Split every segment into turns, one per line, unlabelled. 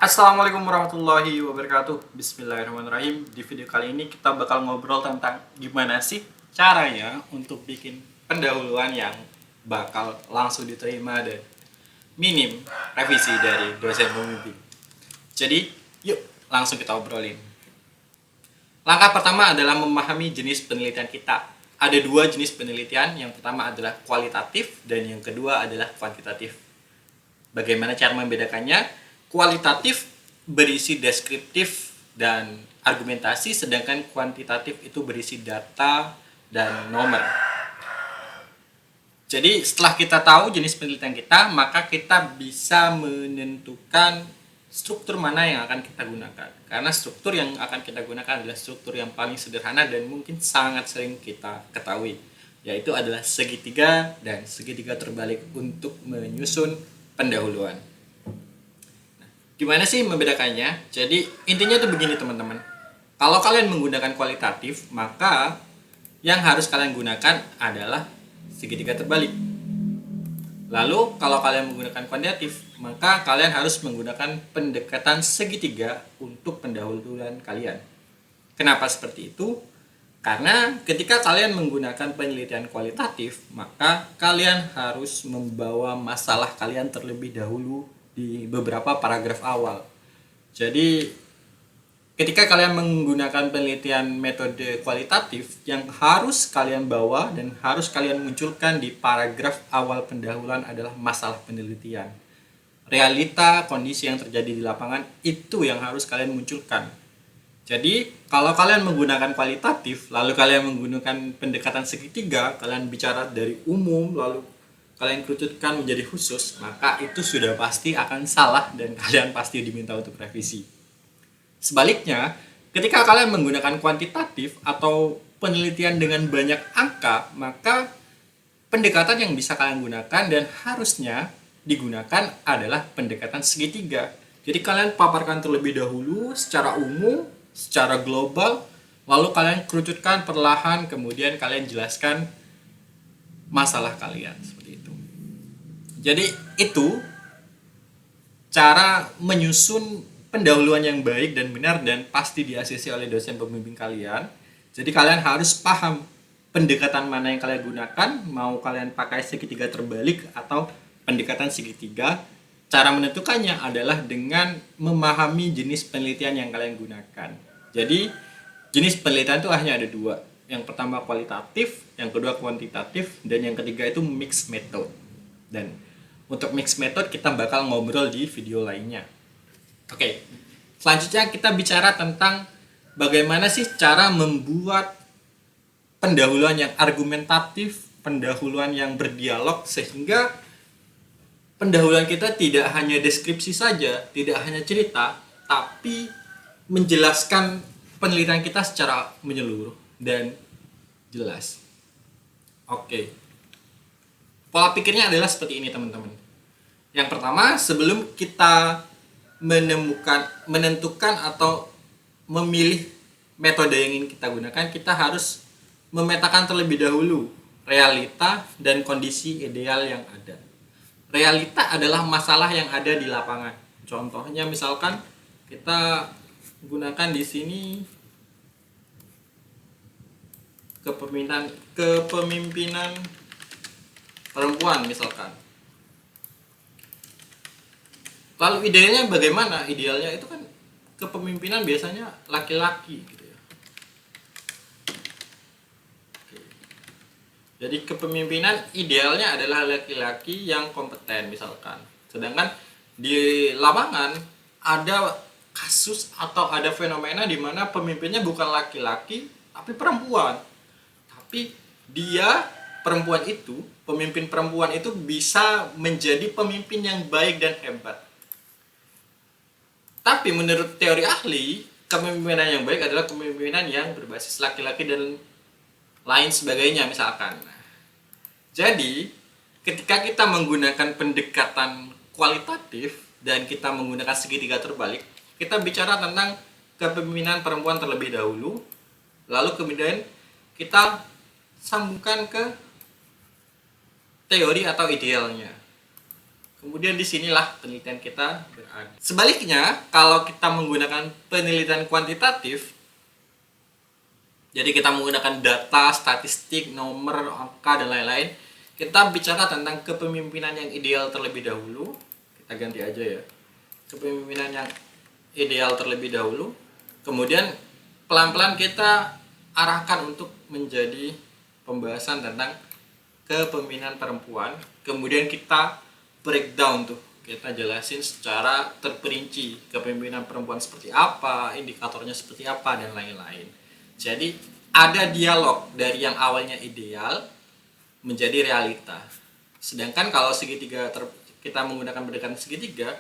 Assalamualaikum warahmatullahi wabarakatuh. Bismillahirrahmanirrahim. Di video kali ini kita bakal ngobrol tentang gimana sih caranya untuk bikin pendahuluan yang bakal langsung diterima dan minim revisi dari dosen pembimbing. Jadi, yuk langsung kita obrolin. Langkah pertama adalah memahami jenis penelitian kita. Ada dua jenis penelitian, yang pertama adalah kualitatif dan yang kedua adalah kuantitatif. Bagaimana cara membedakannya? Kualitatif berisi deskriptif dan argumentasi, sedangkan kuantitatif itu berisi data dan nomor. Jadi setelah kita tahu jenis penelitian kita, maka kita bisa menentukan struktur mana yang akan kita gunakan. Karena struktur yang akan kita gunakan adalah struktur yang paling sederhana dan mungkin sangat sering kita ketahui, yaitu adalah segitiga dan segitiga terbalik untuk menyusun pendahuluan. Gimana sih membedakannya? Jadi intinya tuh begini teman-teman. Kalau kalian menggunakan kualitatif, maka yang harus kalian gunakan adalah segitiga terbalik. Lalu kalau kalian menggunakan kuantitatif, maka kalian harus menggunakan pendekatan segitiga untuk pendahuluan kalian. Kenapa seperti itu? Karena ketika kalian menggunakan penelitian kualitatif, maka kalian harus membawa masalah kalian terlebih dahulu di beberapa paragraf awal. Jadi ketika kalian menggunakan penelitian metode kualitatif, yang harus kalian bawa dan harus kalian munculkan di paragraf awal pendahuluan adalah masalah penelitian. Realita kondisi yang terjadi di lapangan itu yang harus kalian munculkan. Jadi kalau kalian menggunakan kualitatif, lalu kalian menggunakan pendekatan segitiga, kalian bicara dari umum lalu kalian kerucutkan menjadi khusus, maka itu sudah pasti akan salah dan kalian pasti diminta untuk revisi. Sebaliknya, ketika kalian menggunakan kuantitatif atau penelitian dengan banyak angka, maka pendekatan yang bisa kalian gunakan dan harusnya digunakan adalah pendekatan segitiga. Jadi kalian paparkan terlebih dahulu secara umum, secara global, lalu kalian kerucutkan perlahan, kemudian kalian jelaskan masalah kalian. Jadi itu cara menyusun pendahuluan yang baik dan benar dan pasti di-ACC oleh dosen pembimbing kalian. Jadi kalian harus paham pendekatan mana yang kalian gunakan, mau kalian pakai segitiga terbalik atau pendekatan segitiga. Cara menentukannya adalah dengan memahami jenis penelitian yang kalian gunakan. Jadi jenis penelitian itu hanya ada dua. Yang pertama kualitatif, yang kedua kuantitatif, dan yang ketiga itu mixed method. Dan untuk mixed method kita bakal ngobrol di video lainnya. Oke, selanjutnya kita bicara tentang bagaimana sih cara membuat pendahuluan yang argumentatif, pendahuluan yang berdialog, sehingga pendahuluan kita tidak hanya deskripsi saja, tidak hanya cerita, tapi menjelaskan penelitian kita secara menyeluruh dan jelas. Oke. Pola pikirnya adalah seperti ini teman-teman. Yang pertama, sebelum kita menentukan atau memilih metode yang ingin kita gunakan, kita harus memetakan terlebih dahulu realita dan kondisi ideal yang ada. Realita adalah masalah yang ada di lapangan. Contohnya misalkan kita gunakan di sini kepemimpinan perempuan misalkan. Lalu idealnya bagaimana? Idealnya itu kan kepemimpinan biasanya laki-laki gitu ya. Jadi kepemimpinan idealnya adalah laki-laki yang kompeten misalkan. Sedangkan di lapangan ada kasus atau ada fenomena di mana pemimpinnya bukan laki-laki tapi perempuan. Tapi dia perempuan itu, pemimpin perempuan itu bisa menjadi pemimpin yang baik dan hebat. Tapi menurut teori ahli, kepemimpinan yang baik adalah kepemimpinan yang berbasis laki-laki dan lain sebagainya misalkan. Jadi, ketika kita menggunakan pendekatan kualitatif dan kita menggunakan segitiga terbalik, kita bicara tentang kepemimpinan perempuan terlebih dahulu, lalu kemudian kita sambungkan ke teori atau idealnya. Kemudian disinilah penelitian kita berada. Sebaliknya, kalau kita menggunakan penelitian kuantitatif, jadi kita menggunakan data, statistik, nomor, angka, dan lain-lain, kita bicara tentang kepemimpinan yang ideal terlebih dahulu. Kita ganti aja ya. Kepemimpinan yang ideal terlebih dahulu. Kemudian pelan-pelan kita arahkan untuk menjadi pembahasan tentang kepemimpinan perempuan. Kemudian kita breakdown tuh, kita jelasin secara terperinci kepemimpinan perempuan seperti apa, indikatornya seperti apa, dan lain-lain. Jadi ada dialog dari yang awalnya ideal menjadi realita. Sedangkan kalau segitiga kita menggunakan pendekatan segitiga,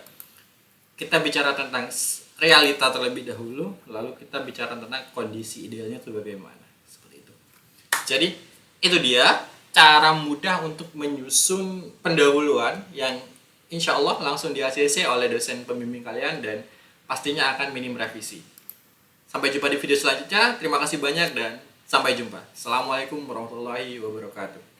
kita bicara tentang realita terlebih dahulu, lalu kita bicara tentang kondisi idealnya itu bagaimana. Seperti itu. Jadi itu dia cara mudah untuk menyusun pendahuluan yang insya Allah langsung di ACC oleh dosen pembimbing kalian dan pastinya akan minim revisi. Sampai jumpa di video selanjutnya. Terima kasih banyak dan sampai jumpa. Assalamualaikum warahmatullahi wabarakatuh.